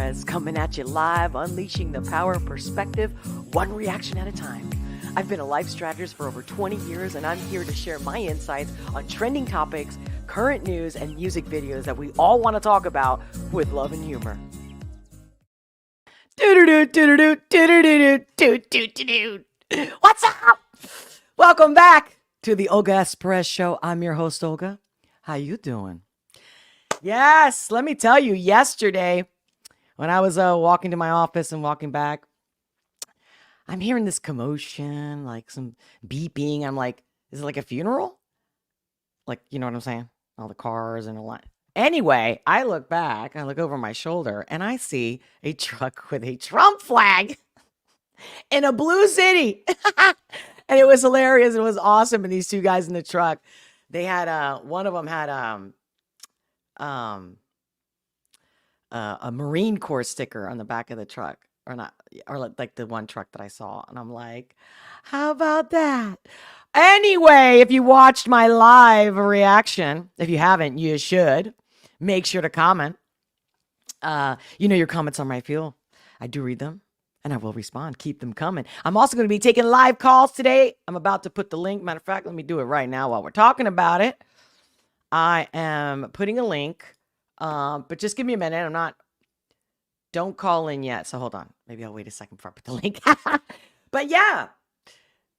Pérez coming at you live, unleashing the power of perspective, one reaction at a time. I've been a life strategist for over 20 years, and I'm here to share my insights on trending topics, current news, and music videos that we all want to talk about with love and humor. What's up? Welcome back to the Olga S Show. I'm your host, Olga. How you doing? Yes, let me tell you, yesterday when I was walking to my office and walking back, I'm hearing this commotion, like some beeping. I'm like, is it like a funeral? Like, you know what I'm saying? All the cars and a lot. Anyway, I look back, I look over my shoulder, and I see a truck with a Trump flag in a blue city. And it was hilarious. It was awesome. And these two guys in the truck, they had, one of them had a Marine Corps sticker on the back of the truck. Or not, or like the one truck that I saw. And I'm like, how about that? Anyway, if you watched my live reaction, if you haven't, you should. Make sure to comment. Your comments are my fuel. I do read them and I will respond. Keep them coming. I'm also going to be taking live calls today. I'm about to put the link. Matter of fact, let me do it right now while we're talking about it. I am putting a link, but just give me a minute. Don't call in yet. So hold on. Maybe I'll wait a second before I put the link. But yeah,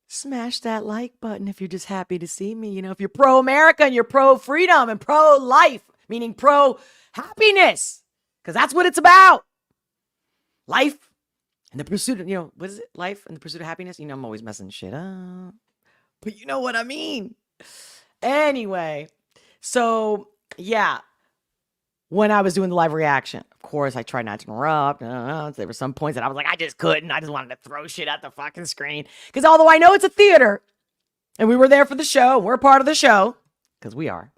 smash that like button if you're just happy to see me. You know, if you're pro-America and you're pro-freedom and pro-life, meaning pro-happiness, because that's what it's about. Life and the pursuit of, what is it? Life and the pursuit of happiness. I'm always messing shit up. But you know what I mean. Anyway, so yeah. When I was doing the live reaction, of course, I tried not to interrupt. There were some points that I was like, I just couldn't. I just wanted to throw shit at the fucking screen. Because although I know it's a theater, and we were there for the show, we're part of the show, because we are.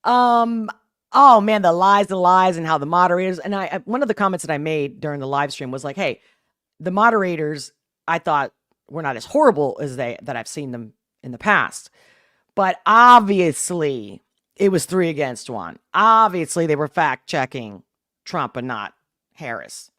Oh man, the lies, and how the moderators, and one of the comments that I made during the live stream was like, hey, the moderators, I thought were not as horrible as that I've seen them in the past. But obviously, it was 3 against 1. Obviously, they were fact-checking Trump and not Harris.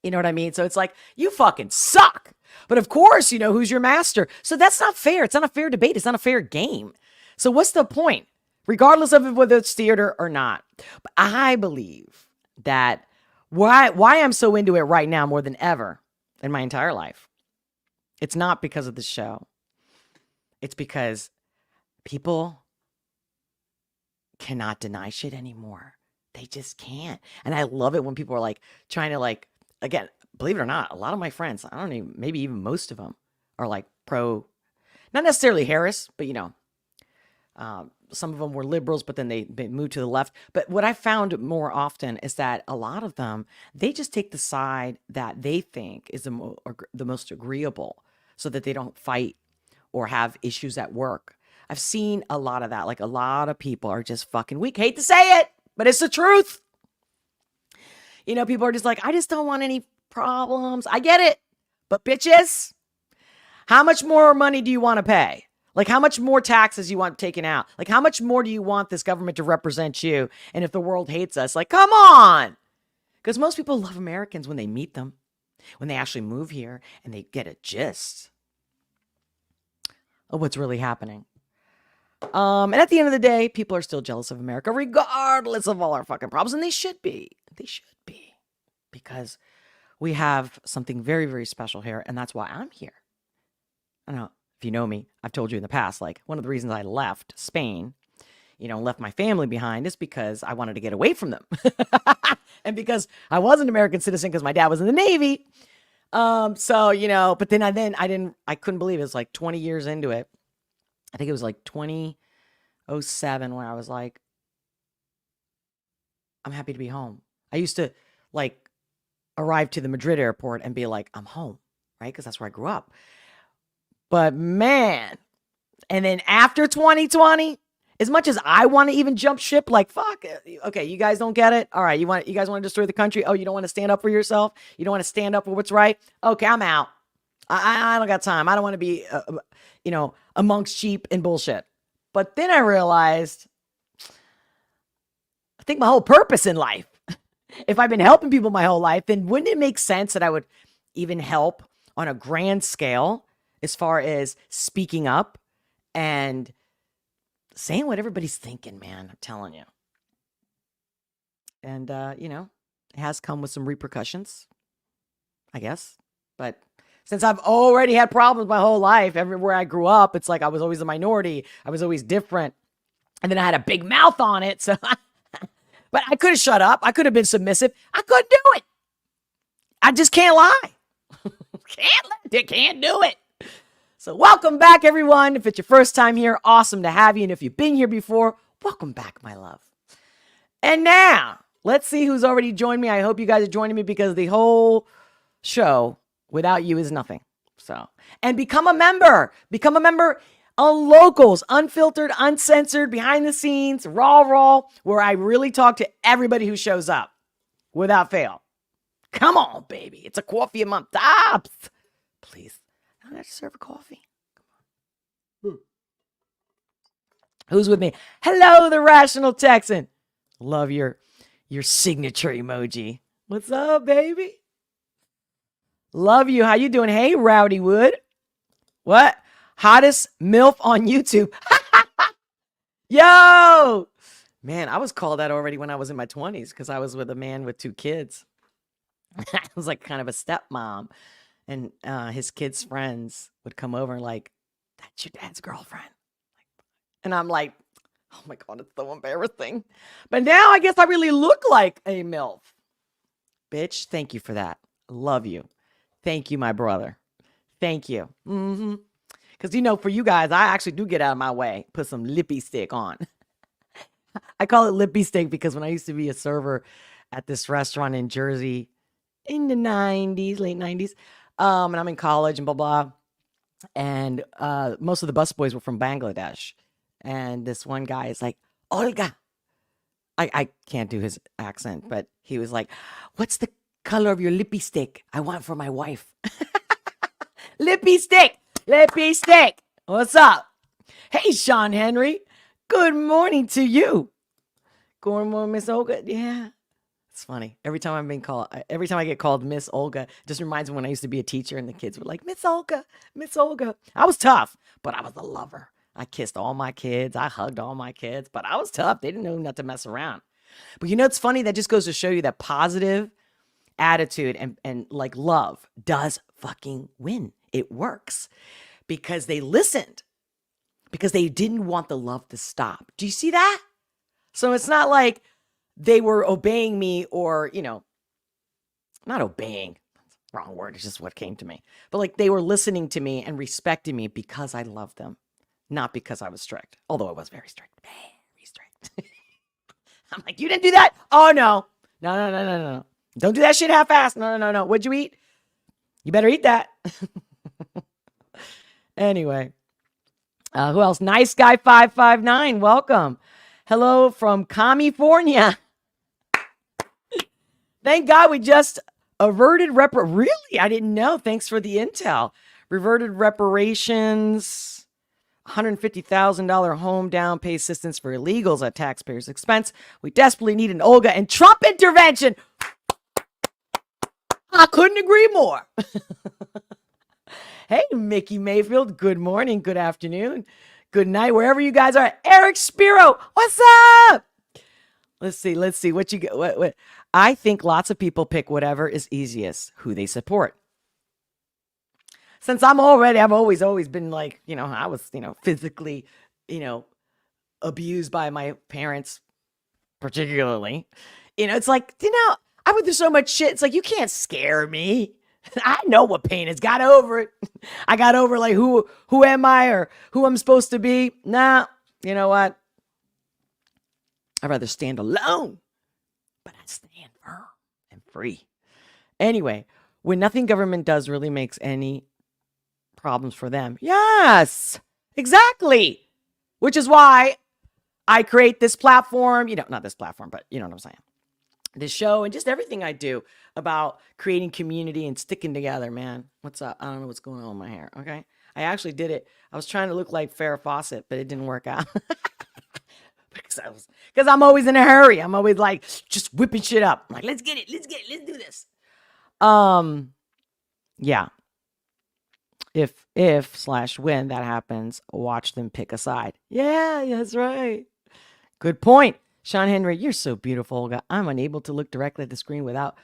You know what I mean? So it's like, you fucking suck. But of course, who's your master. So that's not fair. It's not a fair debate. It's not a fair game. So what's the point? Regardless of whether it's theater or not. But I believe that why I'm so into it right now more than ever in my entire life, it's not because of the show. It's because people cannot deny shit anymore. They just can't. And I love it when people are like trying to again, believe it or not, a lot of my friends, I don't even, maybe even most of them are like pro, not necessarily Harris, but some of them were liberals, but then they moved to the left. But what I found more often is that a lot of them, they just take the side that they think is the most agreeable so that they don't fight or have issues at work. I've seen a lot of that. Like a lot of people are just fucking weak. Hate to say it, but it's the truth. People are just like, I just don't want any problems. I get it. But bitches, how much more money do you want to pay? Like how much more taxes you want taken out? Like how much more do you want this government to represent you? And if the world hates us, like, come on. Because most people love Americans when they meet them, when they actually move here and they get a gist of what's really happening. And at the end of the day, people are still jealous of America, regardless of all our fucking problems. And they should be. They should be. Because we have something very, very special here. And that's why I'm here. I don't know if you know me. I've told you in the past, like one of the reasons I left Spain, left my family behind is because I wanted to get away from them. And because I was an American citizen because my dad was in the Navy. But then I couldn't believe it. It was like 20 years into it. I think it was like 2007 when I was like, I'm happy to be home. I used to arrive to the Madrid airport and be like, I'm home, right? Because that's where I grew up. But man, and then after 2020, as much as I want to even jump ship, like, fuck it. Okay, you guys don't get it. All right, you guys want to destroy the country? Oh, you don't want to stand up for yourself? You don't want to stand up for what's right? Okay, I'm out. I don't got time. I don't want to be, amongst sheep and bullshit. But then I realized, I think my whole purpose in life If I've been helping people my whole life, then wouldn't it make sense that I would even help on a grand scale as far as speaking up and saying what everybody's thinking, man? I'm telling you. And, it has come with some repercussions, I guess. But since I've already had problems my whole life, everywhere I grew up, it's like I was always a minority. I was always different. And then I had a big mouth on it. So, but I could have shut up. I could have been submissive. I couldn't do it. I just can't lie. Can't do it. So welcome back, everyone. If it's your first time here, awesome to have you. And if you've been here before, welcome back, my love. And now, let's see who's already joined me. I hope you guys are joining me because the whole show without you is nothing. So, and become a member. Become a member on Locals, unfiltered, uncensored, behind the scenes, raw, where I really talk to everybody who shows up without fail. Come on, baby. It's a coffee a month. Tops. Please. I don't have to serve a coffee. Come on. Who's with me? Hello, the Rational Texan. Love your signature emoji. What's up, baby? Love you. How you doing? Hey, Rowdy Wood. What? Hottest MILF on YouTube. Yo! Man, I was called that already when I was in my 20s because I was with a man with 2 kids. I was like kind of a stepmom. And his kids' friends would come over and like, that's your dad's girlfriend. And I'm like, oh my God, it's so embarrassing. But now I guess I really look like a MILF. Bitch, thank you for that. Love you. Thank you, my brother. Thank you. Because, for you guys, I actually do get out of my way. Put some lippy stick on. I call it lippy stick because when I used to be a server at this restaurant in Jersey in the 90s, late 90s, and I'm in college and blah, blah. And most of the busboys were from Bangladesh. And this one guy is like, Olga. I can't do his accent, but he was like, what's the color of your lippy stick? I want for my wife. Lippy stick. Lippy stick. What's up? Hey, Sean Henry. Good morning to you. Good morning, Miss Olga. Yeah. It's funny. Every time I get called Miss Olga, it just reminds me when I used to be a teacher and the kids were like, Miss Olga, Miss Olga. I was tough, but I was a lover. I kissed all my kids. I hugged all my kids, but I was tough. They didn't know not to mess around. But it's funny. That just goes to show you that positive attitude and like love does fucking win. It works because they listened, because they didn't want the love to stop. Do you see that? So it's not like they were obeying me or, not obeying. That's the wrong word. It's just what came to me. But like they were listening to me and respecting me because I loved them, not because I was strict. Although I was very strict. Very strict. I'm like, you didn't do that? Oh, no. No. Don't do that shit half-assed. No. What'd you eat? You better eat that. Anyway. Who else? Nice Guy 559. Welcome. Hello from California. Thank God we just averted really? I didn't know. Thanks for the intel. Reverted reparations, $150,000 home down pay assistance for illegals at taxpayers' expense. We desperately need an Olga and Trump intervention. I couldn't agree more. Hey, Mickey Mayfield. Good morning. Good afternoon. Good night, wherever you guys are. Eric Spiro, what's up? Let's see what you get. What? I think lots of people pick whatever is easiest, who they support. Since I've always been like, I was, physically, abused by my parents, particularly. It's like, I went through so much shit. It's like, you can't scare me. I know what pain is. Got over it. I got over like who am I or who I'm supposed to be. Nah, you know what? I'd rather stand alone, but I stand firm and free. Anyway, when nothing government does really makes any problems for them. Yes, exactly. Which is why I create this platform, not this platform, but you know what I'm saying. This show and just everything I do about creating community and sticking together, man. What's up? I don't know what's going on with my hair, okay? I actually did it. I was trying to look like Farrah Fawcett, but it didn't work out. Because I'm always in a hurry. I'm always like just whipping shit up. I'm like, let's get it. Let's do this. Yeah. If/when that happens, watch them pick a side. Yeah, that's right. Good point. Sean Henry, you're so beautiful, Olga. I'm unable to look directly at the screen without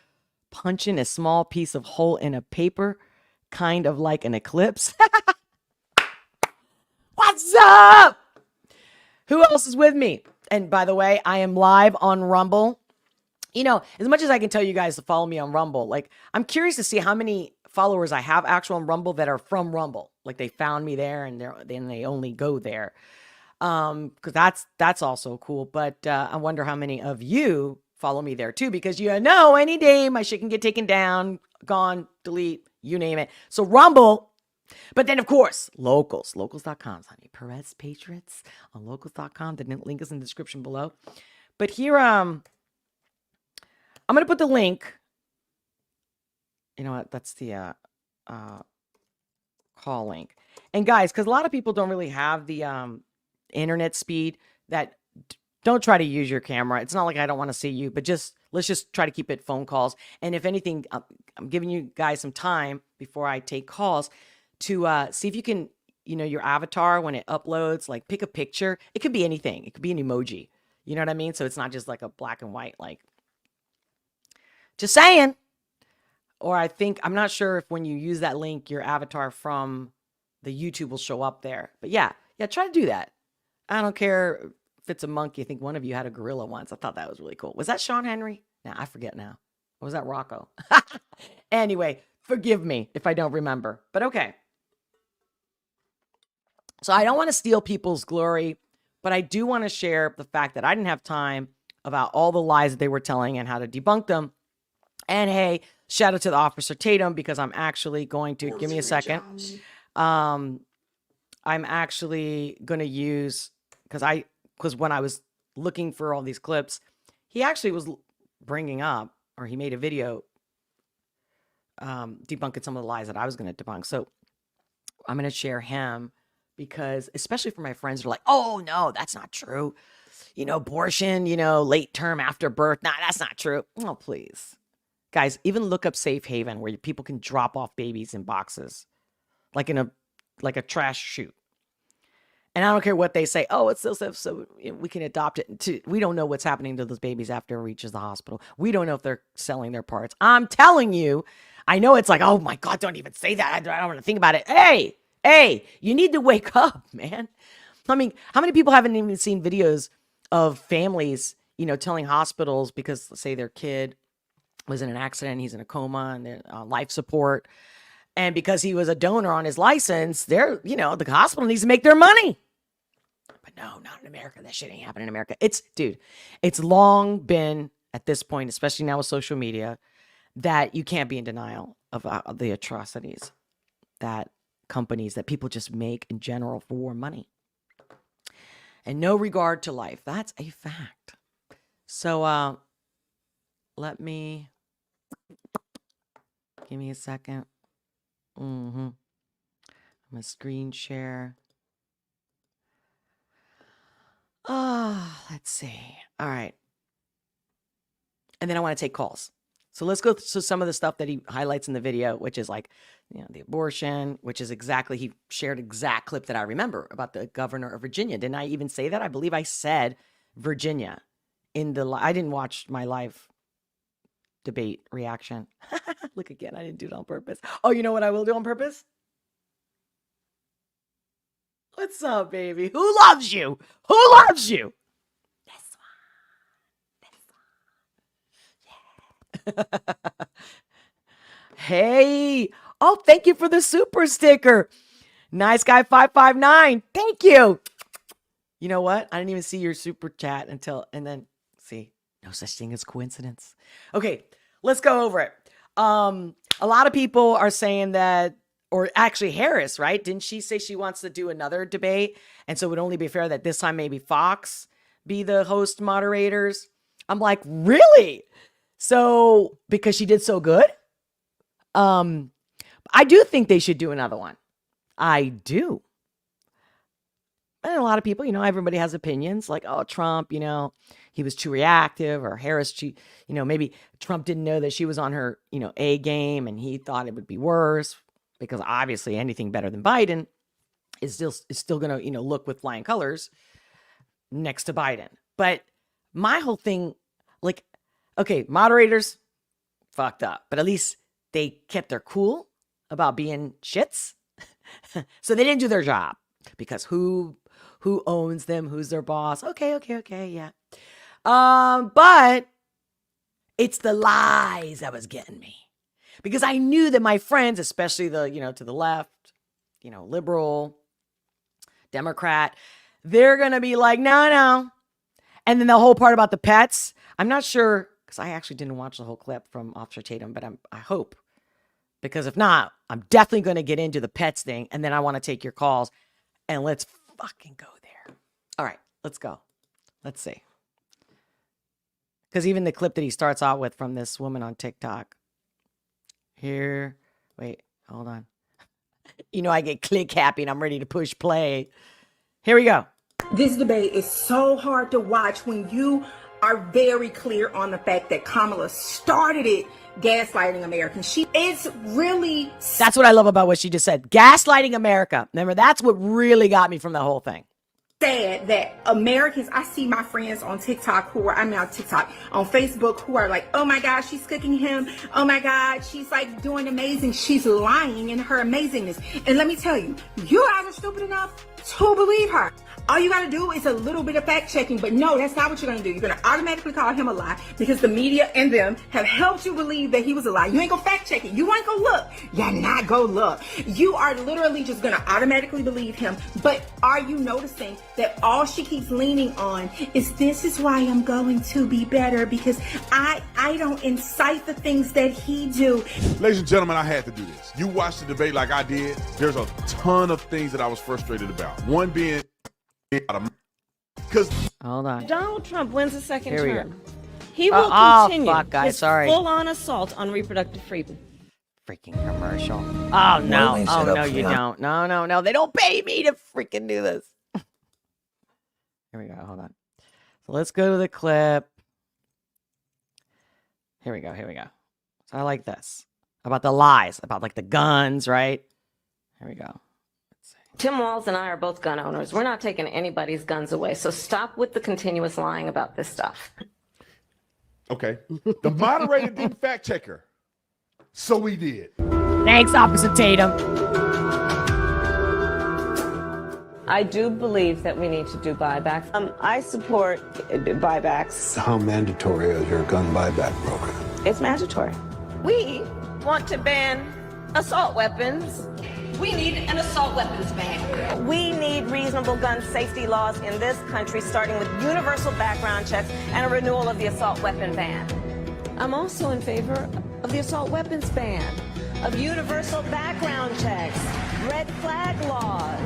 punching a small piece of hole in a paper, kind of like an eclipse. What's up? Who else is with me? And by the way, I am live on Rumble. You know, as much as I can tell you guys to follow me on Rumble, like I'm curious to see how many followers I have actual on Rumble that are from Rumble. Like they found me there and then they only go there. Because that's also cool. But I wonder how many of you follow me there too, because you know any day my shit can get taken down, gone, delete, you name it. So Rumble. But then, of course, locals.com, honey. Pérez Patriots on locals.com. The link is in the description below. But here, I'm going to put the link. You know what? That's the call link. And guys, because a lot of people don't really have the internet speed, that don't try to use your camera. It's not like I don't want to see you, but let's just try to keep it phone calls. And if anything, I'm giving you guys some time before I take calls to see if you can, your avatar, when it uploads, like pick a picture. It could be anything. It could be an emoji. You know what I mean? So it's not just like a black and white, like, just saying. Or I'm not sure if when you use that link, your avatar from the YouTube will show up there. But yeah, try to do that. I don't care if it's a monkey. I think one of you had a gorilla once. I thought that was really cool. Was that Sean Henry? Nah, I forget now. Or was that Rocco? Anyway, forgive me if I don't remember. But okay. So I don't want to steal people's glory, but I do want to share the fact that I didn't have time about all the lies that they were telling and how to debunk them. And hey, shout out to the Officer Tatum, because I'm actually going to, give me a second. I'm actually going to use, because when I was looking for all these clips, he actually was bringing up, or he made a video debunking some of the lies that I was going to debunk. So I'm going to share him, because especially for my friends who are like, oh no, that's not true. Abortion, late term after birth. Nah, that's not true. Oh, please. Guys, even look up Safe Haven, where people can drop off babies in boxes, like in a trash chute. And I don't care what they say. Oh, it's so we can adopt it. We don't know what's happening to those babies after it reaches the hospital. We don't know if they're selling their parts. I'm telling you, I know it's like, oh my God, don't even say that. I don't want to think about it. Hey, you need to wake up, man. I mean, how many people haven't even seen videos of families, telling hospitals, because let's say their kid was in an accident, he's in a coma and they're on life support. And because he was a donor on his license, the hospital needs to make their money. But no, not in America. That shit ain't happening in America. It's long been at this point, especially now with social media, that you can't be in denial of the atrocities that companies, that people just make in general for money. And no regard to life. That's a fact. So let me, give me a second. I'm gonna screen share. Let's see. All right. And then I want to take calls. So let's go through some of the stuff that he highlights in the video, which is like, the abortion, which is he shared exact clip that I remember about the governor of Virginia. Didn't I even say that? I believe I said Virginia I didn't watch my live debate reaction. Look again. I didn't do it on purpose. Oh, you know what I will do on purpose? What's up, baby? Who loves you? Who loves you? This one. Yeah. Hey. Oh, thank you for the super sticker. Nice guy 559. Thank you. You know what? I didn't even see your super chat and then see, no such thing as coincidence. Okay, let's go over it. A lot of people are saying that, or actually Harris, right? Didn't she say she wants to do another debate? And so it would only be fair that this time maybe Fox be the host moderators. I'm like, really? So, because she did so good? I do think they should do another one. I do. And a lot of people, everybody has opinions like, oh, Trump, he was too reactive, or Harris, maybe Trump didn't know that she was on her, A game, and he thought it would be worse, because obviously anything better than Biden is still going to, look with flying colors next to Biden. But my whole thing, like, okay, moderators fucked up, but at least they kept their cool about being shits. So they didn't do their job, because who owns them? Who's their boss? Okay, yeah. But it's the lies that was getting me, because I knew that my friends, especially the, to the left, liberal, Democrat, they're going to be like, no. And then the whole part about the pets, I'm not sure, because I actually didn't watch the whole clip from Officer Tatum, but I hope, because if not, I'm definitely going to get into the pets thing, and then I want to take your calls, and let's fucking go there. All right, let's go. Let's see. Because even the clip that he starts out with from this woman on TikTok. Here, wait, hold on. I get click happy and I'm ready to push play. Here we go. This debate is so hard to watch when you are very clear on the fact that Kamala started it gaslighting Americans. It's really... That's what I love about what she just said. Gaslighting America. Remember, that's what really got me from the whole thing. Sad that Americans, I see my friends on TikTok on Facebook who are like, oh my God, she's cooking him. Oh my God, she's like doing amazing. She's lying in her amazingness. And let me tell you, you guys are stupid enough to believe her. All you got to do is a little bit of fact checking, but no, that's not what you're going to do. You're going to automatically call him a lie because the media and them have helped you believe that he was a lie. You ain't going to fact check it. You ain't going to look. You're not going to look. You are literally just going to automatically believe him. But are you noticing that all she keeps leaning on is, this is why I'm going to be better, because I don't incite the things that he do. Ladies and gentlemen, I had to do this. You watched the debate like I did. There's a ton of things that I was frustrated about. One being, because hold on, Donald Trump wins a second Here we term. go. He will continue fuck, guys, his sorry. full-on assault on reproductive freedom. Freaking commercial. Oh no. Oh no, you don't. No. They don't pay me to freaking do this. Here we go. Hold on. So let's go to the clip. Here we go. So I like this. About the lies, about like the guns, right? Here we go. Tim Walz and I are both gun owners. We're not taking anybody's guns away. So stop with the continuous lying about this stuff. Okay. The moderator didn't fact check her. So we did. Thanks, Officer Tatum. I do believe that we need to do buybacks. I support buybacks. How mandatory is your gun buyback program? It's mandatory. We want to ban assault weapons. We need an assault weapons ban. We need reasonable gun safety laws in this country, starting with universal background checks and a renewal of the assault weapon ban. I'm also in favor of the assault weapons ban, of universal background checks, red flag laws.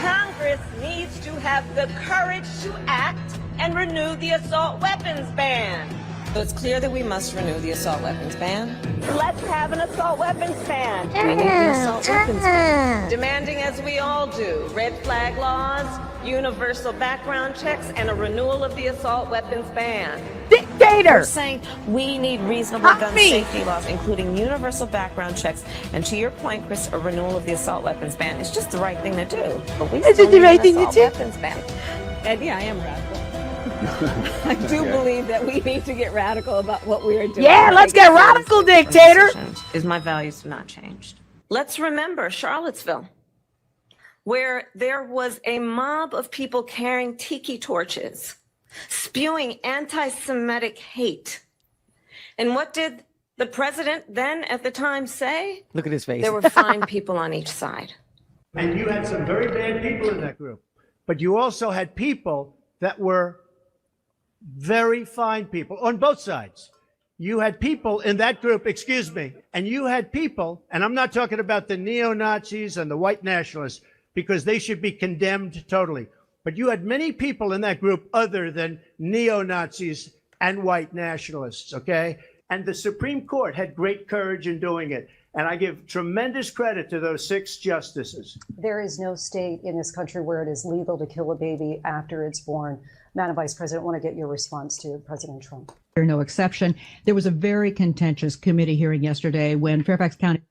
Congress needs to have the courage to act and renew the assault weapons ban. So it's clear that we must renew the assault weapons ban. Let's have an assault weapons ban. We need the assault weapons ban. Demanding, as we all do, red flag laws, universal background checks, and a renewal of the assault weapons ban. Dictator! We're saying we need reasonable gun safety laws, including universal background checks, and to your point, Chris, a renewal of the assault weapons ban. It's just the right thing to do. But we Is it the right thing to do? Weapons ban. And yeah, I am radical. I do believe that we need to get radical about what we are doing. Yeah, let's get radical, dictator. Is my values have not changed. Let's remember Charlottesville, where there was a mob of people carrying tiki torches, spewing anti-Semitic hate. And what did the president then at the time say? Look at his face. There were fine people on each side. And you had some very bad people in that group. But you also had people that were very fine people on both sides. You had people in that group, excuse me, and you had people, and I'm not talking about the neo-Nazis and the white nationalists, because they should be condemned totally. But you had many people in that group other than neo-Nazis and white nationalists, okay? And the Supreme Court had great courage in doing it. And I give tremendous credit to those 6 justices. There is no state in this country where it is legal to kill a baby after it's born. Madam Vice President, I want to get your response to President Trump. No exception. There was a very contentious committee hearing yesterday when Fairfax County.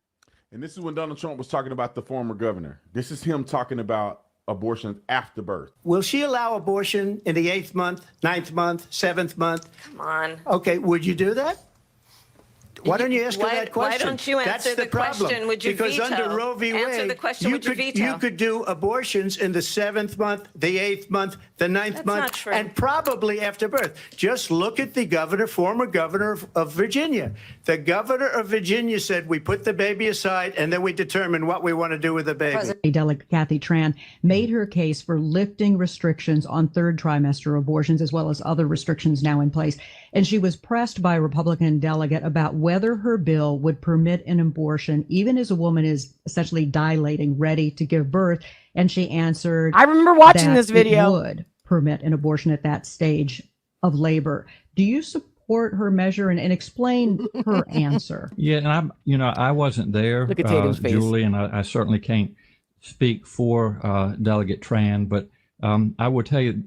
And this is when Donald Trump was talking about the former governor. This is him talking about abortion after birth. Will she allow abortion in the 8th month, 9th month, 7th month? Come on. Okay, would you do that? Why don't you ask her Why- that question? why don't you answer That's the problem. question, would you Because veto? under Roe v. Answer Wade, the question, would you veto? you could do abortions in the 7th month, the 8th month, the 9th That's month, not true. and probably after birth. Just look at the governor, former governor of Virginia. The governor of Virginia said we put the baby aside and then we determine what we want to do with the baby. Delegate Kathy Tran made her case for lifting restrictions on 3rd trimester abortions, as well as other restrictions now in place. And she was pressed by a Republican delegate about whether her bill would permit an abortion, even as a woman is essentially dilating, ready to give birth. And she answered, I remember watching that this video. It would permit an abortion at that stage of labor. Do you support her measure and explain her answer? Yeah, and I wasn't there, Look at Tatum's face. Julie, and I certainly can't speak for Delegate Tran, but I would tell you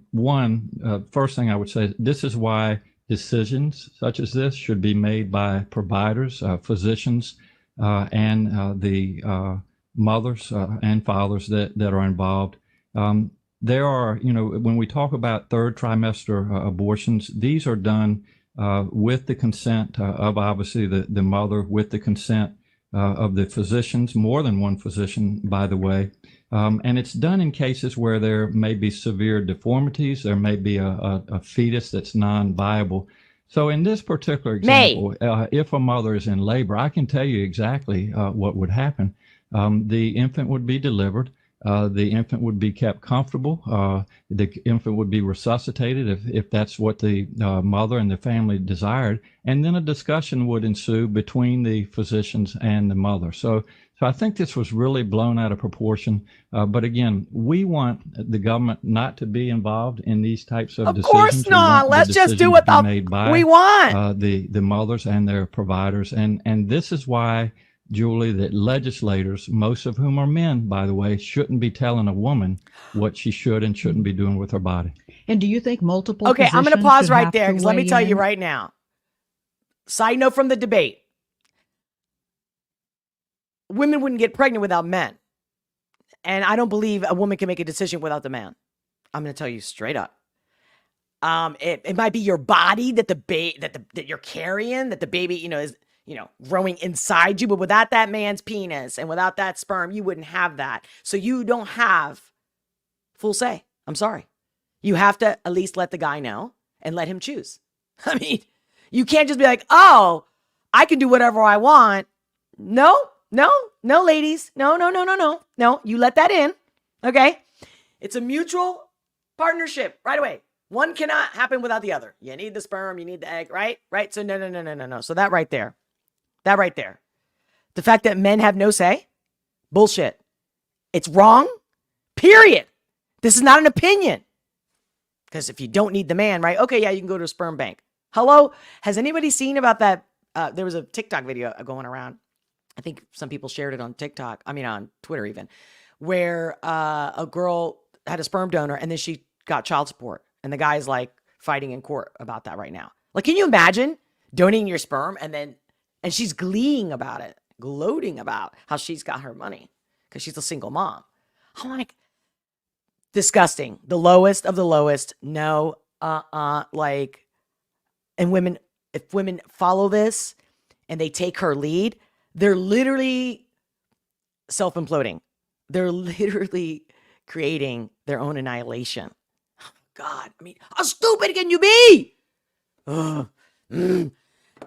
first thing I would say, this is why decisions such as this should be made by providers, physicians, and the mothers and fathers that are involved. There are, when we talk about 3rd trimester abortions, these are done with the consent of obviously the mother, with the consent of the physicians, more than one physician, by the way. And it's done in cases where there may be severe deformities, there may be a fetus that's non-viable. So in this particular example, if a mother is in labor, I can tell you exactly what would happen. The infant would be delivered. The infant would be kept comfortable. The infant would be resuscitated if that's what the mother and the family desired. And then a discussion would ensue between the physicians and the mother. So I think this was really blown out of proportion. But again, we want the government not to be involved in these types of decisions. Of course not. Let's just do what we want. The mothers and their providers. And this is why, Julie, that legislators, most of whom are men, by the way, shouldn't be telling a woman what she should and shouldn't be doing with her body. And do you think multiple Okay, I'm going to pause right there because let me tell you right. right now. Side note from the debate. Women wouldn't get pregnant without men. And I don't believe a woman can make a decision without the man. I'm going to tell you straight up. It might be your body that that you're carrying, that the baby, is growing inside you, but without that man's penis and without that sperm, you wouldn't have that. So you don't have full say. I'm sorry. You have to at least let the guy know and let him choose. I mean, you can't just be like, oh, I can do whatever I want. No, ladies. No, you let that in. Okay. It's a mutual partnership right away. One cannot happen without the other. You need the sperm, you need the egg, right? Right. So no. So that right there. The fact that men have no say, bullshit. It's wrong, period. This is not an opinion. Because if you don't need the man, right? Okay, yeah, you can go to a sperm bank. Hello? Has anybody seen about that? There was a TikTok video going around. I think some people shared it on TikTok. I mean, on Twitter even, where a girl had a sperm donor and then she got child support. And the guy's like fighting in court about that right now. Like, can you imagine donating your sperm and she's gloating about how she's got her money because she's a single mom. I'm like, disgusting. The lowest of the lowest. No, like, and women, if women follow this and they take her lead, they're literally self-imploding. They're literally creating their own annihilation. Oh, God, I mean, how stupid can you be?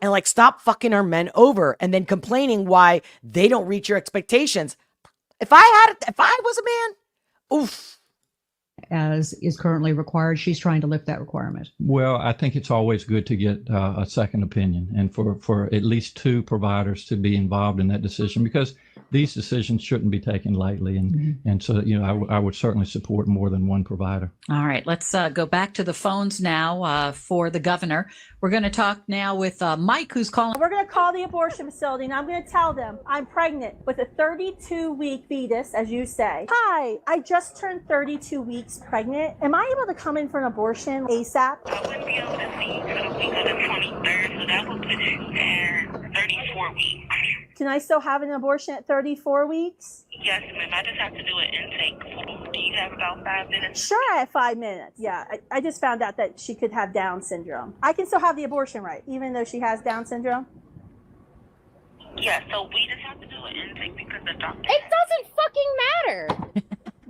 And like, stop fucking our men over and then complaining why they don't reach your expectations. If I was a man, oof. as is currently required. She's trying to lift that requirement. Well, I think it's always good to get a second opinion, and for at least two providers to be involved in that decision, because these decisions shouldn't be taken lightly. And so, I would certainly support more than one provider. All right, let's go back to the phones now for the governor. We're going to talk now with Mike, who's calling. We're going to call the abortion facility, and I'm going to tell them I'm pregnant with a 32-week fetus, as you say. Hi, I just turned 32 weeks pregnant. Am I able to come in for an abortion ASAP? I wouldn't be able to see you for the week of the 23rd, so that would put you at 34 weeks. Can I still have an abortion at 34 weeks? Yes, ma'am. I just have to do an intake form. Do you have about 5 minutes? Sure, I have 5 minutes. Yeah, I just found out that she could have Down syndrome. I can still have the abortion, right, even though she has Down syndrome? Yeah, so we just have to do an intake because the doctor... It doesn't fucking matter.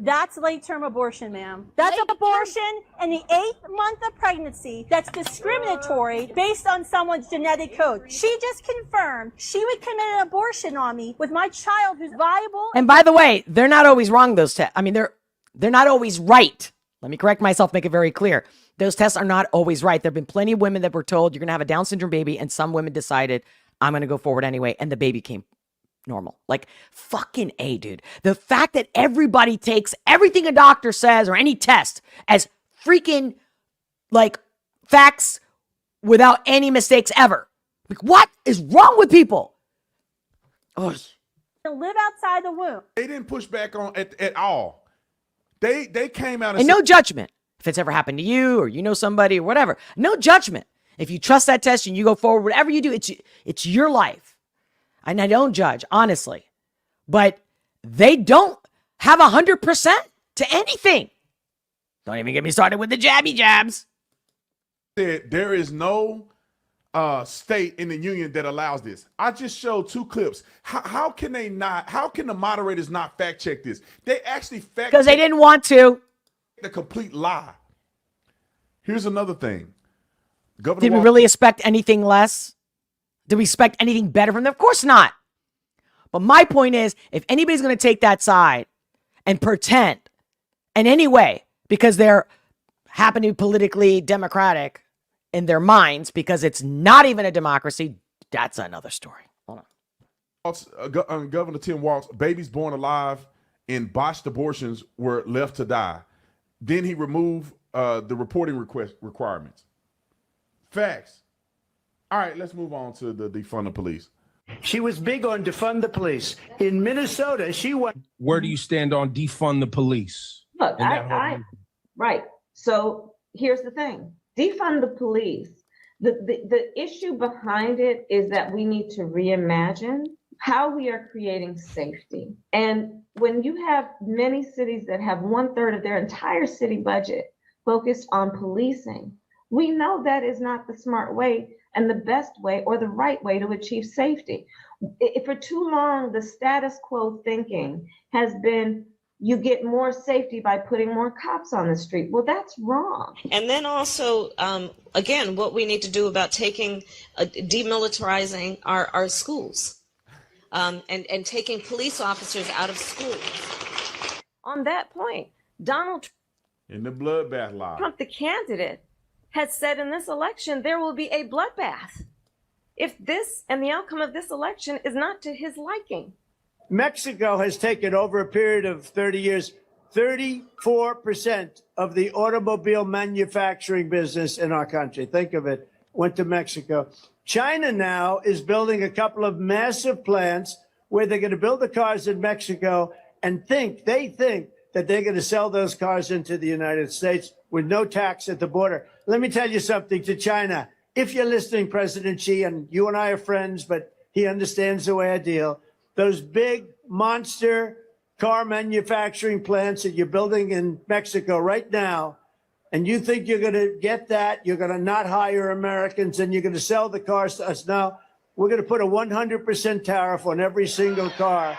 That's late-term abortion, ma'am. That's an abortion in the 8th month of pregnancy that's discriminatory based on someone's genetic code. She just confirmed she would commit an abortion on me with my child who's viable. And by the way, they're not always wrong, those tests. I mean, they're not always right. Let me correct myself, make it very clear. Those tests are not always right. There have been plenty of women that were told you're going to have a Down syndrome baby, and some women decided, I'm going to go forward anyway, and the baby came normal. Like, fucking A, dude. The fact that everybody takes everything a doctor says or any test as freaking, like, facts without any mistakes ever. Like, what is wrong with people? Oh. To live outside the womb. They didn't push back on at all. They came out and no judgment. If it's ever happened to you or you know somebody or whatever, no judgment. If you trust that test and you go forward, whatever you do, it's your life. And I don't judge, honestly. But they don't have 100% to anything. Don't even get me started with the jabby jabs. There is no state in the union that allows this. I just showed 2 clips. How can the moderators not fact check this? They actually fact because they didn't want to. The complete lie. Here's another thing. Governor Did we really expect anything less? Did we expect anything better from them? Of course not. But my point is, if anybody's going to take that side and pretend in any way, because they're happen to be politically democratic in their minds, because it's not even a democracy, that's another story. Hold on. Governor Tim Walz, babies born alive in botched abortions were left to die. Then he removed the reporting requirements. Facts. All right, let's move on to the defund the police. She was big on defund the police. In Minnesota, she went. Where do you stand on defund the police? Look, right. So here's the thing. Defund the police. The issue behind it is that we need to reimagine how we are creating safety. And when you have many cities that have 1/3 of their entire city budget focused on policing, we know that is not the smart way and the best way or the right way to achieve safety. For too long, the status quo thinking has been you get more safety by putting more cops on the street. Well, that's wrong. And then also, again, what we need to do about demilitarizing our schools and taking police officers out of schools. On that point, Donald in the bloodbath lie. Trump, the candidate, has said in this election there will be a bloodbath if this and the outcome of this election is not to his liking. Mexico has taken over a period of 30 years, 34% of the automobile manufacturing business in our country. Think of it, went to Mexico. China now is building a couple of massive plants where they're going to build the cars in Mexico and they think that they're going to sell those cars into the United States with no tax at the border. Let me tell you something to China. If you're listening, President Xi, and you and I are friends, but he understands the way I deal, those big monster car manufacturing plants that you're building in Mexico right now, and you think you're going to get that, you're going to not hire Americans, and you're going to sell the cars to us. Now, we're going to put a 100% tariff on every single car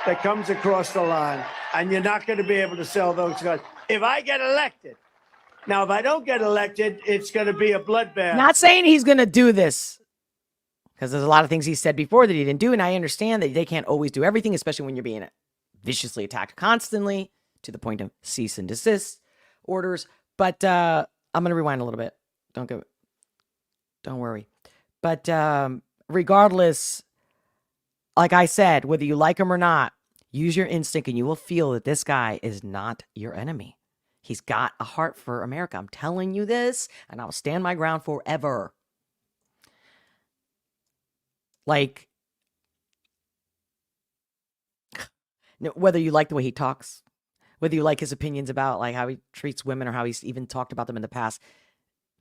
that comes across the line, and you're not going to be able to sell those cars. If I get elected, now, if I don't get elected, it's going to be a bloodbath. Not saying he's going to do this, because there's a lot of things he said before that he didn't do, and I understand that they can't always do everything, especially when you're being viciously attacked constantly to the point of cease and desist. orders. But I'm gonna rewind a little bit. Don't worry. But regardless, like I said, whether you like him or not, use your instinct and you will feel that this guy is not your enemy. He's got a heart for America. I'm telling you this, and I'll stand my ground forever. Like, whether you like the way he talks, whether you like his opinions about like how he treats women or how he's even talked about them in the past,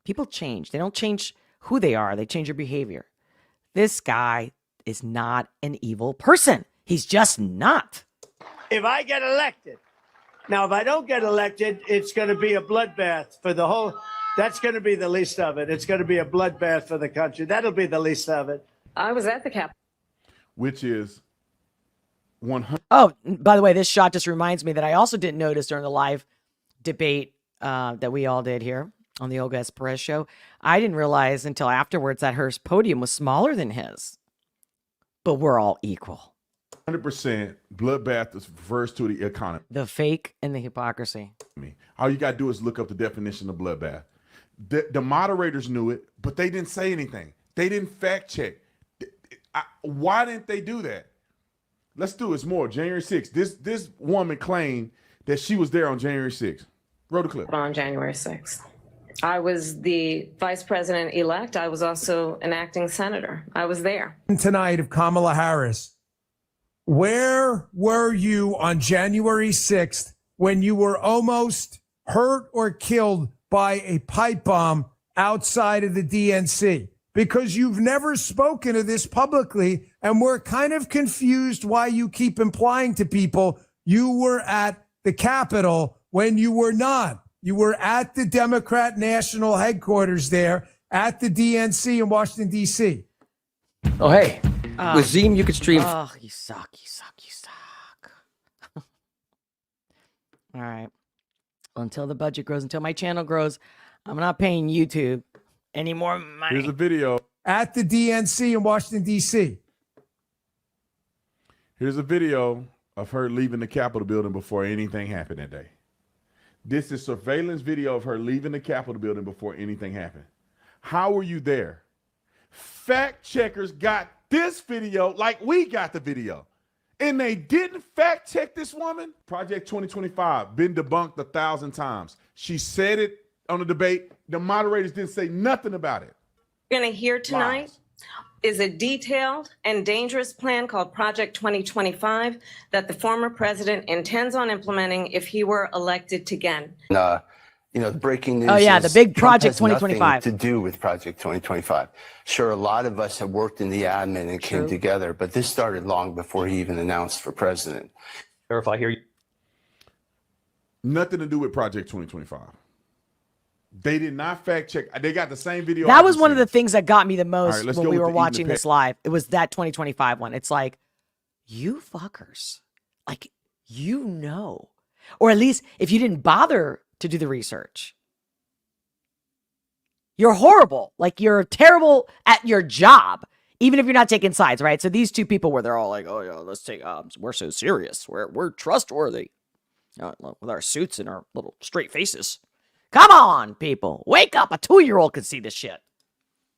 people change. They don't change who they are. They change their behavior. This guy is not an evil person. He's just not. If I get elected, now if I don't get elected, it's going to be a bloodbath for the whole. That's going to be the least of it. It's going to be a bloodbath for the country. That'll be the least of it. I was at the Capitol. Which is 100. Oh, by the way, this shot just reminds me that I also didn't notice during the live debate that we all did here on the Olga S. Pérez show. I didn't realize until afterwards that her podium was smaller than his. But we're all equal. 100% bloodbath refers to the economy. The fake and the hypocrisy. All you got to do is look up the definition of bloodbath. The moderators knew it, but they didn't say anything. They didn't fact check. Why didn't they do that? Let's do it more. January 6th. This woman claimed that she was there on January 6th. Roll the clip. On January 6th. I was the vice president-elect. I was also an acting senator. I was there. Tonight of Kamala Harris. Where were you on January 6th when you were almost hurt or killed by a pipe bomb outside of the DNC? Because you've never spoken of this publicly, and we're kind of confused why you keep implying to people you were at the Capitol when you were not. You were at the Democrat national headquarters there at the DNC in Washington, D.C. Oh, hey. With Zim, you could stream. Oh, you suck. You suck. You suck. All right. Well, until the budget grows, until my channel grows, I'm not paying YouTube any more money. Here's a video. At the DNC in Washington, D.C. Here's a video of her leaving the Capitol building before anything happened that day. This is surveillance video of her leaving the Capitol building before anything happened. How were you there? Fact checkers got this video like we got the video. And they didn't fact check this woman. Project 2025 been debunked 1,000 times. She said it on the debate. The moderators didn't say nothing about it. We're going to hear tonight is a detailed and dangerous plan called Project 2025 that the former president intends on implementing if he were elected again. The breaking news. Oh, yeah, the big Trump Project has nothing 2025. to do with Project 2025. Sure, a lot of us have worked in the admin and came together, but this started long before he even announced for president. Or if I hear you. Nothing to do with Project 2025. They did not fact check. They got the same video. That was one of the things that got me the most All right, let's when go we with were the watching eating the this live. It was that 2025 one. It's like, you fuckers. Like, you know. Or at least if you didn't bother to do the research. You're horrible. Like, you're terrible at your job, even if you're not taking sides, right? So these two people where they're all like, oh, yeah, let's take, we're so serious. We're trustworthy. With our suits and our little straight faces. Come on, people. Wake up. A 2-year-old can see this shit.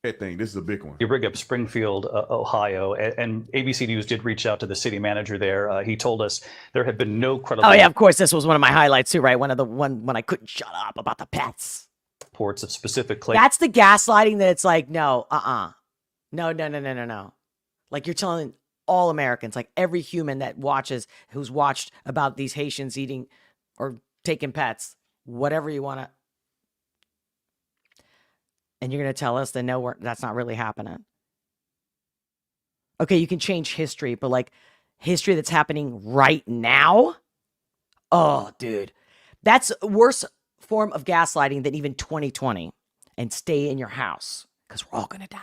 Thing. This is a big one. You bring up Springfield, Ohio, and ABC News did reach out to the city manager there. He told us there had been no credible. Oh yeah, of course. This was one of my highlights too, right? One of the one when I couldn't shut up about the pets. Reports of specific claims. That's the gaslighting that it's like, no, no. Like you're telling all Americans, like every human that watches, who's watched about these Haitians eating or taking pets, whatever you want to. And you're going to tell us that no, that's not really happening. Okay, you can change history, but like history that's happening right now? Oh, dude. That's a worse form of gaslighting than even 2020. And stay in your house because we're all going to die.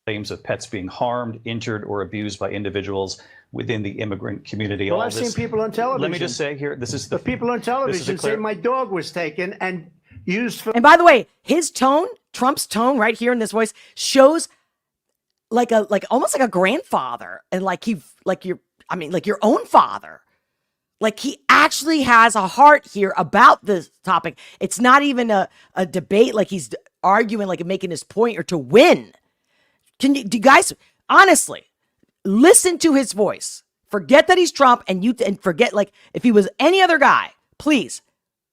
Claims of pets being harmed, injured, or abused by individuals within the immigrant community. Well, All I've this- seen people on television. Let me just say here, this is the people on television say my dog was taken and used for. And by the way, his tone, Trump's tone right here in this voice shows like almost like a grandfather and like your own father. Like, he actually has a heart here about this topic. It's not even a debate, like he's arguing, like making his point or to win. Do you guys, honestly, listen to his voice. Forget that he's Trump and forget, like, if he was any other guy, please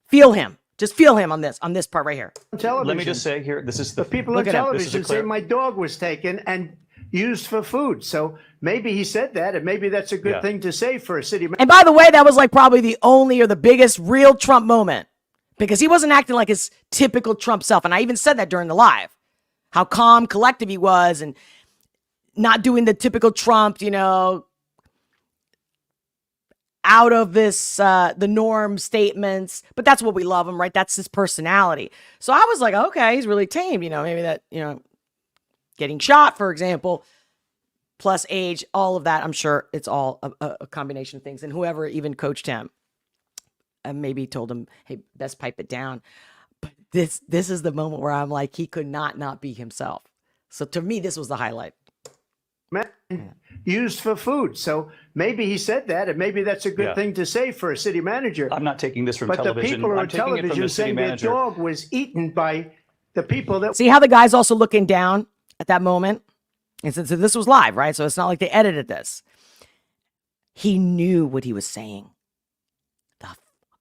feel him. Just feel him on this part right here. Television. Let me just say here, this is the people on television say my dog was taken and used for food. So maybe he said that, and maybe that's a good thing to say for a city. And by the way, that was like probably the only or the biggest real Trump moment, because he wasn't acting like his typical Trump self. And I even said that during the live, how calm, collective he was, and not doing the typical Trump, out of this, the norm statements, but that's what we love him, right? That's his personality. So I was like, okay, he's really tame, maybe that, getting shot, for example, plus age, all of that. I'm sure it's all a combination of things. And whoever even coached him maybe told him, hey, best pipe it down. But this is the moment where I'm like, he could not be himself. So to me, this was the highlight. Used for food. So maybe he said that, and maybe that's a good thing to say for a city manager. I'm not taking this from but television. The people I'm on taking it from television the city saying manager. their dog was eaten by the people that... See how the guy's also looking down at that moment? And since this was live, right? So it's not like they edited this. He knew what he was saying. The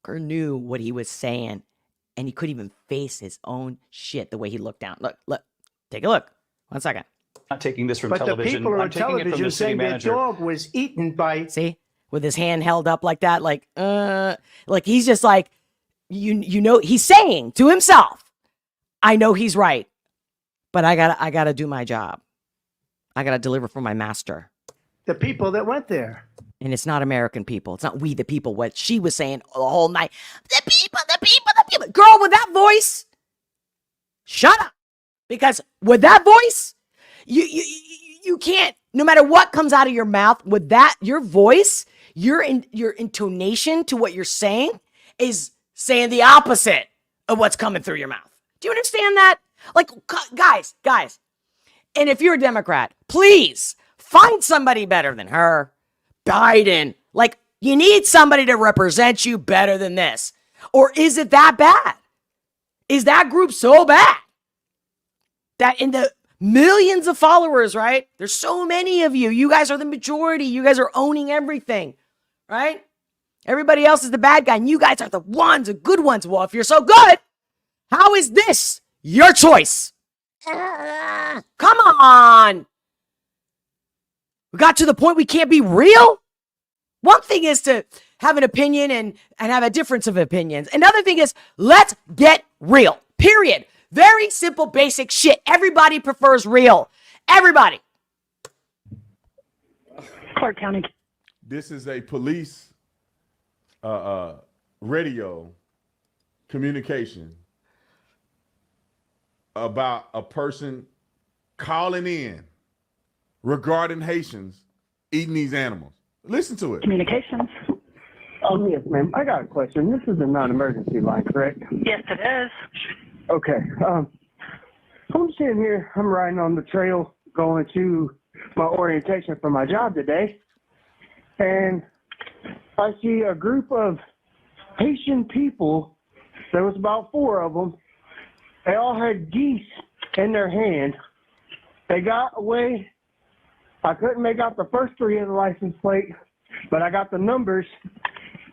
fucker knew what he was saying. And he couldn't even face his own shit the way he looked down. Look, take a look. 1 second. I'm not taking this from but television. The people I'm on taking it from television the city saying manager. their dog was eaten by... See? With his hand held up like that, like he's just like, he's saying to himself, I know he's right, but I gotta do my job. I gotta deliver for my master. The people that went there. And it's not American people. It's not we the people. What she was saying the whole night. The people. Girl, with that voice, shut up. Because with that voice, you can't, no matter what comes out of your mouth, with that, your voice, your intonation to what you're saying is saying the opposite of what's coming through your mouth. Do you understand that? Like, guys. And if you're a Democrat, please find somebody better than her. Biden. Like, you need somebody to represent you better than this. Or is it that bad? Is that group so bad that in the millions of followers, right? There's so many of you. You guys are the majority. You guys are owning everything, right? Everybody else is the bad guy, and you guys are the ones, the good ones. Well, if you're so good, how is this your choice? Come on. We got to the point we can't be real. One thing is to have an opinion and have a difference of opinions. Another thing is, let's get real, period. Very simple, basic shit. Everybody prefers real. Everybody. Clark County. This is a police radio communication about a person calling in regarding Haitians eating these animals. Listen to it. Communications. Yes, ma'am. I got a question. This is a non-emergency line, correct? Yes, it is. Okay. I'm sitting here. I'm riding on the trail going to my orientation for my job today. And I see a group of Haitian people. There was about 4 of them. They all had geese in their hand. They got away. I couldn't make out the first 3 of the license plate, but I got the numbers.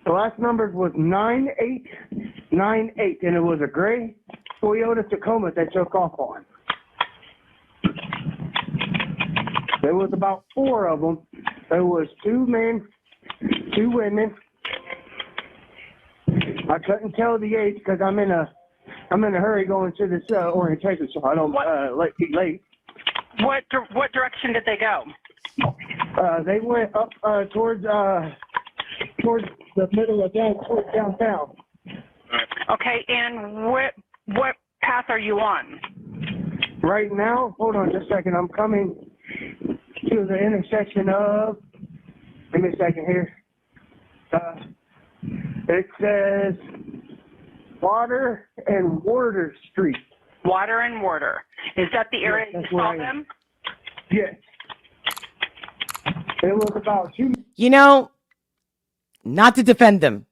The last number was 9898, and it was a gray Toyota Tacoma they took off on. There was about 4 of them. There was 2 men, 2 women. I couldn't tell the age because I'm in a hurry going to this orientation, so I don't be late. What direction did they go? They went up towards the middle of downtown. Okay, and what path are you on? Right now, hold on just a second. I'm coming to the intersection of. Give me a second here. It says Water and Warder Street. Water and Warder. Is that the area you saw them? Yes. It was about 2. You know, not to defend them,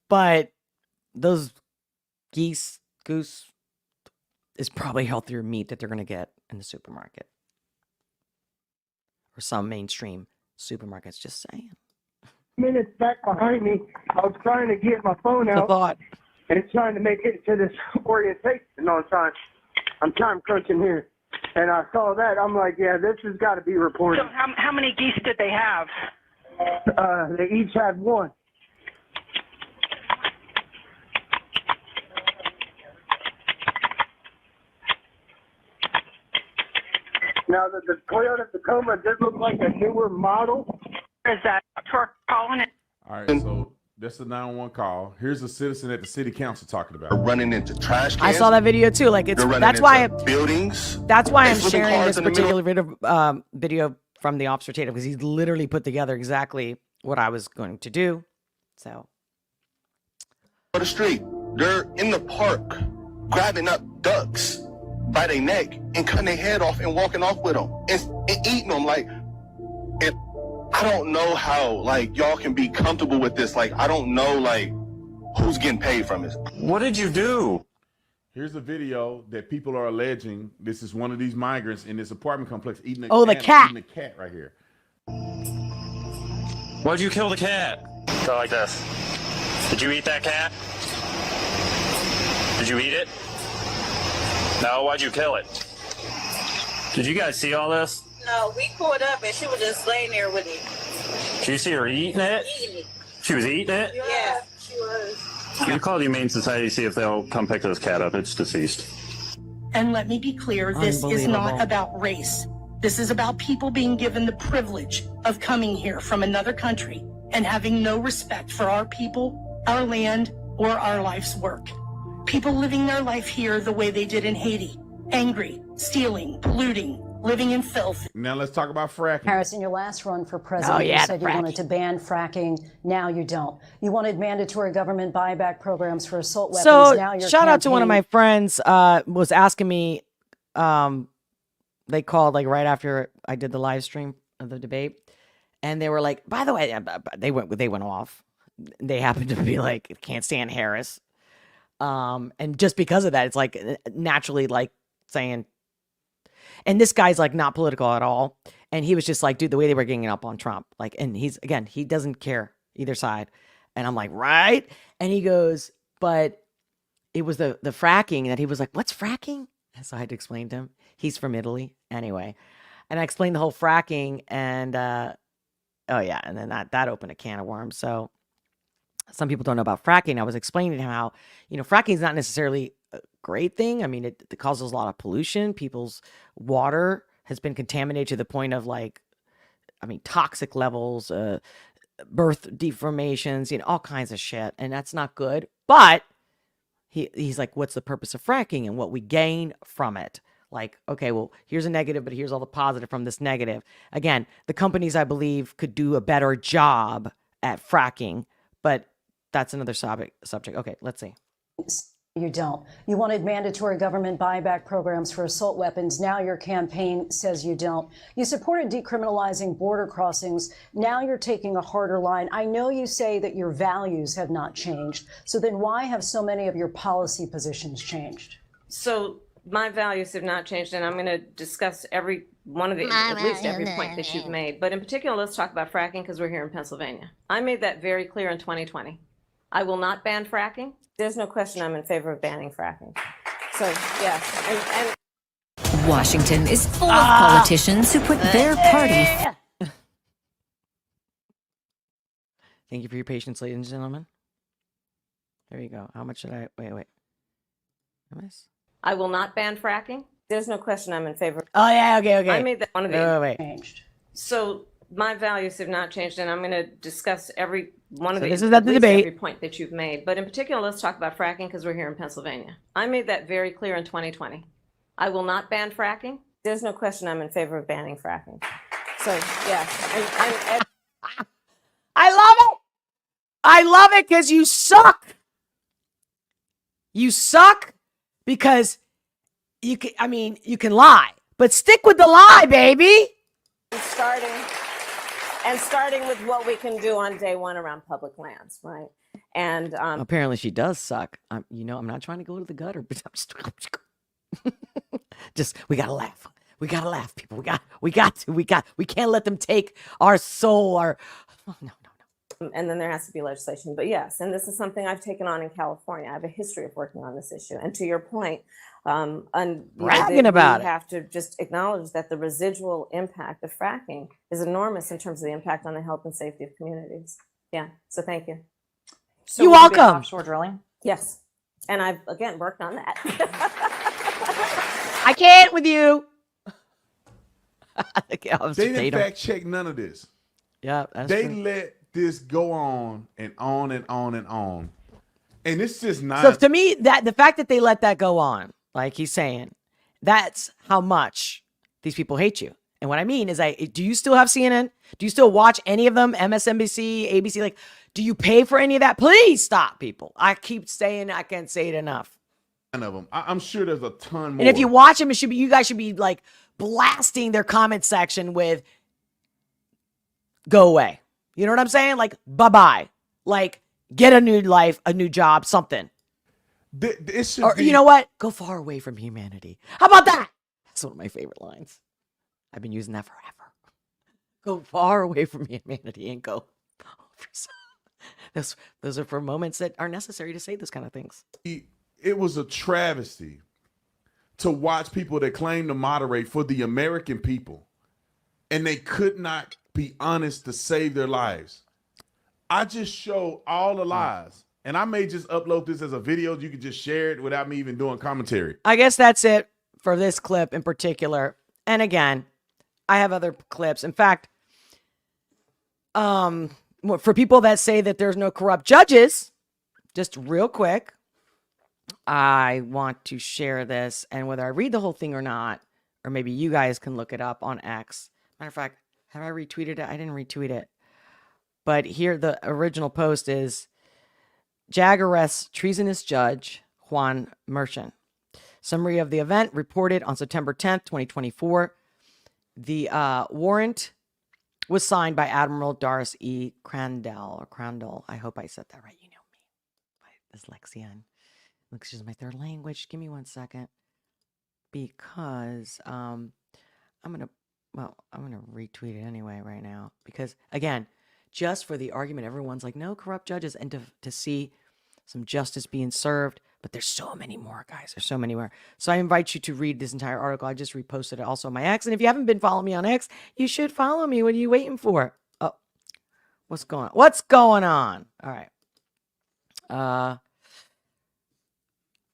but those goose is probably healthier meat that they're going to get in the supermarket or some mainstream supermarkets. Just saying. Minutes back behind me, I was trying to get my phone It's a out thought. and trying to make it to this orientation on time. I'm time crunching here. And I saw that. I'm like, yeah, this has got to be reported. So how many geese did they have? They each had one. Now, the Toyota Tacoma did look like a newer model. Is that for calling it? All right, so that's the 911 call. Here's a citizen at the city council talking about it. Running into trash cans. I saw that video too. Like it's that's why buildings. that's why I'm Flipping sharing cars this in the middle. particular video from the officer Tatum because he's literally put together exactly what I was going to do. So On the street, they're in the park grabbing up ducks by their neck and cutting their head off and walking off with them and eating them. Like, and I don't know how like y'all can be comfortable with this. Like, I don't know like who's getting paid from this. What did you do? Here's a video that people are alleging this is one of these migrants in this apartment complex eating a the cat. Eating a cat right here. Why'd you kill the cat? Go like this. Did you eat that cat? Did you eat it? No, why'd you kill it? Did you guys see all this? No, we pulled up and she was just laying there with it. Did you see her eating it? Eating it. She was eating it? Yeah, she was. You call the Humane Society, see if they'll come pick this cat up. It's deceased. And let me be clear, this is not Unbelievable. about race. This is about people being given the privilege of coming here from another country and having no respect for our people, our land, or our life's work. People living their life here the way they did in Haiti. Angry, stealing, polluting, living in filth. Now let's talk about fracking. Harris, in your last run for president, you said you wanted to ban fracking. Now you don't. You wanted mandatory government buyback programs for assault weapons. So now your shout out to one of my campaign- friends was asking me. They called like right after I did the live stream of the debate, and they were like, "By the way," they went off. They happened to be like, "Can't stand Harris," and just because of that, it's like naturally like saying. And this guy's like not political at all, and he was just like, "Dude, the way they were ganging up on Trump, like," and he doesn't care either side, and I'm like, "Right," and he goes, "But." It was the fracking that he was like, "What's fracking?" And so I had to explain to him. He's from Italy anyway. And I explained the whole fracking and oh yeah, and then that opened a can of worms. So some people don't know about fracking. I was explaining to him how, fracking is not necessarily a great thing. I mean, it causes a lot of pollution. People's water has been contaminated to the point of toxic levels, birth deformations, all kinds of shit. And that's not good. But he's like, what's the purpose of fracking and what we gain from it? Like, okay, well, here's a negative, but here's all the positive from this negative. Again, the companies, I believe, could do a better job at fracking, but that's another subject. Okay, let's see. You don't. You wanted mandatory government buyback programs for assault weapons. Now your campaign says you don't. You supported decriminalizing border crossings. Now you're taking a harder line. I know you say that your values have not changed. So then why have so many of your policy positions changed? So my values have not changed, and I'm going to discuss every one of the, at least every point that you've made. But in particular, let's talk about fracking because we're here in Pennsylvania. I made that very clear in 2020. I will not ban fracking. There's no question I'm in favor of banning fracking. So, yeah. And Washington is full of politicians who put their party. Thank you for your patience, ladies and gentlemen. There you go. How much should I... Wait. I will not ban fracking. There's no question I'm in favor. Oh, yeah, okay. I made that one of the... Wait. Changed. So my values have not changed, and I'm going to discuss every one of the, this is at the least debate. every point that you've made. But in particular, let's talk about fracking because we're here in Pennsylvania. I made that very clear in 2020. I will not ban fracking. There's no question I'm in favor of banning fracking. So, yeah. And I love it. I love it because you suck. You suck because you can lie, but stick with the lie, baby. starting And starting with what we can do on day one around public lands, right? And Apparently she does suck. I'm not trying to go to the gutter, but I'm just we gotta laugh. We gotta laugh, people. We can't let them take our soul, and then there has to be legislation. But yes, and this is something I've taken on in California. I have a history of working on this issue. And to your point, bragging about it. We have to just acknowledge that the residual impact of fracking is enormous in terms of the impact on the health and safety of communities. Yeah, so thank you. So you're welcome. Offshore drilling? Yes, and I've, again, worked on that. I can't with you. They didn't fact check none of this. Yeah, that's they true. let this go on and on and on and on. And it's just not. So to me, that the fact that they let that go on, like he's saying, that's how much these people hate you. And what I mean is, do you still have CNN? Do you still watch any of them? MSNBC, ABC? Like, do you pay for any of that? Please stop, people. I keep saying I can't say it enough. None of them. I'm sure there's a ton more. And if you watch them, you guys should be like blasting their comment section with "Go away." You know what I'm saying? Like, bye-bye. Like, get a new life, a new job, something. You know what? Go far away from humanity. How about that? That's one of my favorite lines. I've been using that forever. Go far away from humanity and go. Those are for moments that are necessary to say those kind of things. It was a travesty to watch people that claim to moderate for the American people, and they could not be honest to save their lives. I just show all the lies, and I may just upload this as a video. You can just share it without me even doing commentary. I guess that's it for this clip in particular. And again, I have other clips. In fact, for people that say that there's no corrupt judges, just real quick, I want to share this, and whether I read the whole thing or not, or maybe you guys can look it up on X. Matter of fact, have I retweeted it? I didn't retweet it. But here, the original post is, JAG arrests treasonous judge Juan Merchant. Summary of the event reported on September 10th, 2024. The warrant was signed by Admiral Doris E. Crandall. I hope I said that right. You know me. My dyslexia. English is my third language. Give me 1 second. Because I'm gonna retweet it anyway right now. Because again, just for the argument, everyone's like, no corrupt judges, and to see some justice being served. But there's so many more, guys. There's so many more. So I invite you to read this entire article. I just reposted it also on my X. And if you haven't been following me on X, you should follow me. What are you waiting for? Oh, what's going on? All right.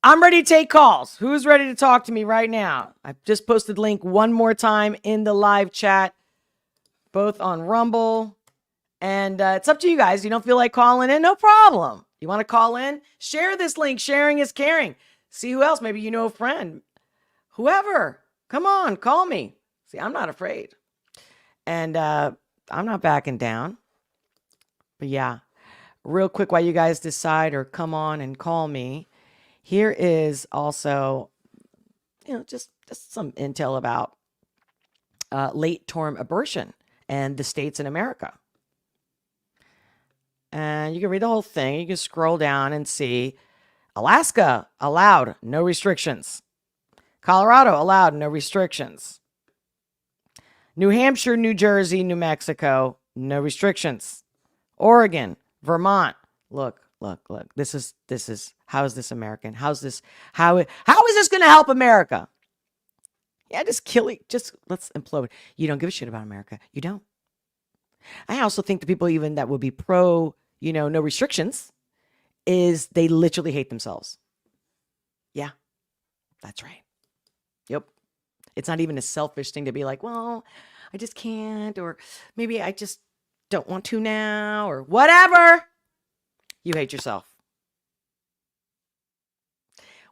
I'm ready to take calls. Who's ready to talk to me right now? I've just posted link one more time in the live chat, both on Rumble. And it's up to you guys. You don't feel like calling in? No problem. You want to call in? Share this link. Sharing is caring. See who else. Maybe you know a friend. Whoever. Come on, call me. See, I'm not afraid. And I'm not backing down. But yeah, real quick while you guys decide or come on and call me, here is also, just some intel about late-term abortion and the states in America. And you can read the whole thing. You can scroll down and see Alaska allowed, no restrictions. Colorado allowed, no restrictions. New Hampshire, New Jersey, New Mexico, no restrictions. Oregon, Vermont. Look. This is how is this American? How is this going to help America? Yeah, just let's implode. You don't give a shit about America. You don't. I also think the people even that would be pro, no restrictions, is they literally hate themselves. Yeah, that's right. Yep. It's not even a selfish thing to be like, well, I just can't, or maybe I just don't want to now, or whatever. You hate yourself.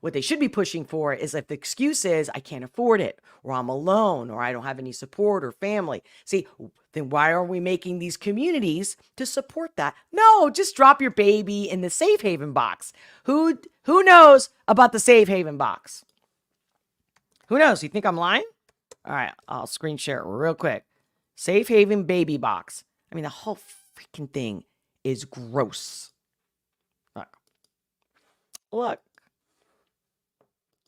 What they should be pushing for is if the excuse is, I can't afford it, or I'm alone, or I don't have any support or family. See, then why are we making these communities to support that? No, just drop your baby in the safe haven box. Who knows about the safe haven box? Who knows? You think I'm lying? All right, I'll screen share it real quick. Safe haven baby box. I mean, the whole freaking thing is gross. Look.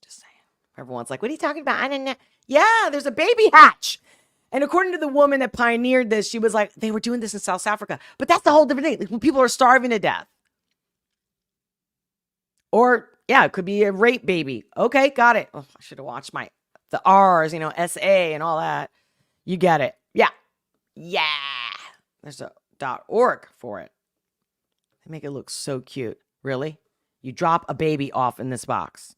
Just saying. Everyone's like, what are you talking about? I didn't know. Yeah, there's a baby hatch. And according to the woman that pioneered this, she was like, they were doing this in South Africa. But that's the whole different thing. Like, when people are starving to death. Or, yeah, it could be a rape baby. Okay, got it. Oh, I should have watched the R's, SA and all that. You get it. Yeah. Yeah. There's a .org for it. They make it look so cute. Really? You drop a baby off in this box.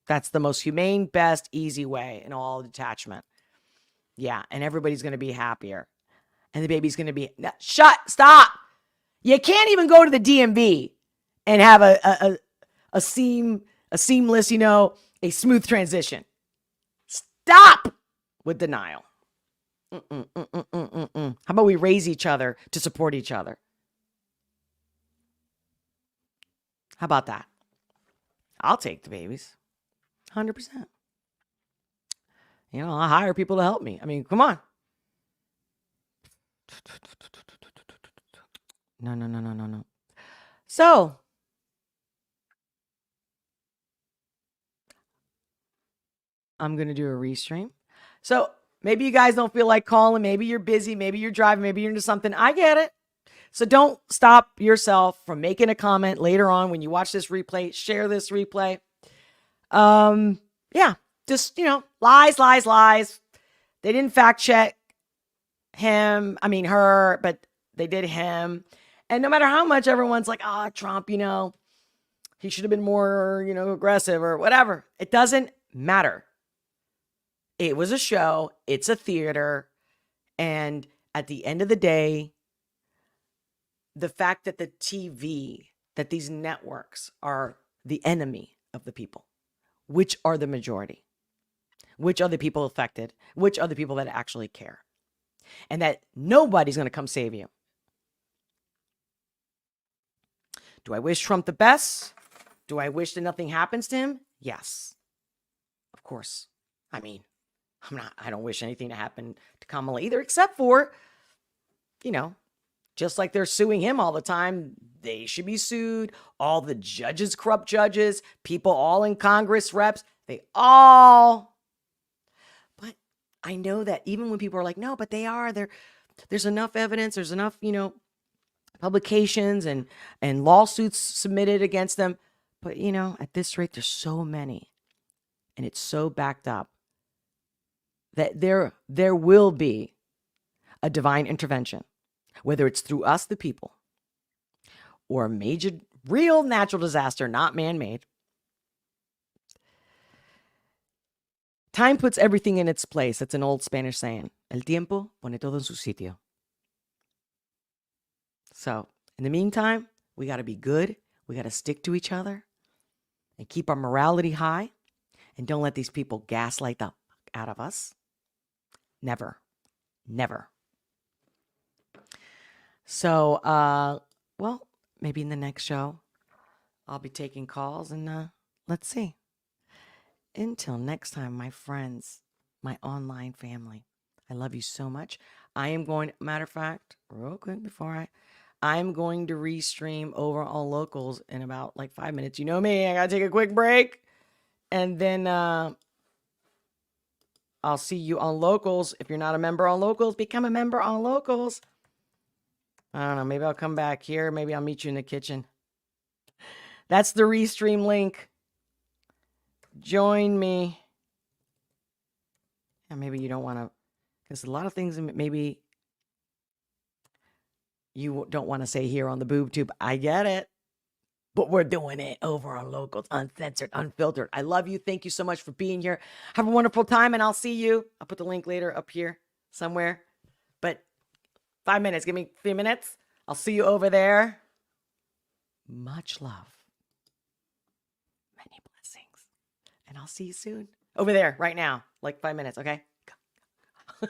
That's the most humane, best, easy way in all detachment. Yeah, and everybody's going to be happier. And the baby's going to be... Stop! You can't even go to the DMV and have a seamless, a smooth transition. Stop with denial. How about we raise each other to support each other? How about that? I'll take the babies. 100%. I'll hire people to help me. I mean, come on. No. So, I'm going to do a restream. So, maybe you guys don't feel like calling. Maybe you're busy. Maybe you're driving. Maybe you're into something. I get it. So, don't stop yourself from making a comment later on when you watch this replay. Share this replay. Yeah. Just, lies. They didn't fact check her, but they did him. And no matter how much everyone's like, Trump, he should have been more, aggressive or whatever. It doesn't matter. It was a show. It's a theater. And at the end of the day, the fact that the TV, that these networks are the enemy of the people, which are the majority, which are the people affected, which are the people that actually care, and that nobody's going to come save you. Do I wish Trump the best? Do I wish that nothing happens to him? Yes. Of course. I don't wish anything to happen to Kamala either, except for, just like they're suing him all the time, they should be sued. All the judges, corrupt judges, people all in Congress, reps, but I know that even when people are like, no, but there's enough evidence, there's enough, publications and lawsuits submitted against them. But, at this rate, there's so many. And it's so backed up that there will be a divine intervention, whether it's through us, the people, or a major, real natural disaster, not man-made. Time puts everything in its place. That's an old Spanish saying. El tiempo pone todo en su sitio. So, in the meantime, we got to be good. We got to stick to each other and keep our morality high. And don't let these people gaslight the fuck out of us. Never. So, maybe in the next show, I'll be taking calls and let's see. Until next time, my friends, my online family, I love you so much. I am going, matter of fact, real quick before I'm going to restream over on Locals in about 5 minutes. You know me, I got to take a quick break. And then I'll see you on Locals. If you're not a member on Locals, become a member on Locals. I don't know, maybe I'll come back here. Maybe I'll meet you in the kitchen. That's the restream link. Join me. And maybe you don't want to, because a lot of things maybe you don't want to say here on the boob tube. I get it. But we're doing it over on Locals, uncensored, unfiltered. I love you. Thank you so much for being here. Have a wonderful time, and I'll see you. I'll put the link later up here somewhere. But 5 minutes. Give me 3 minutes. I'll see you over there. Much love. Many blessings. And I'll see you soon. Over there, right now. 5 minutes, okay? Go.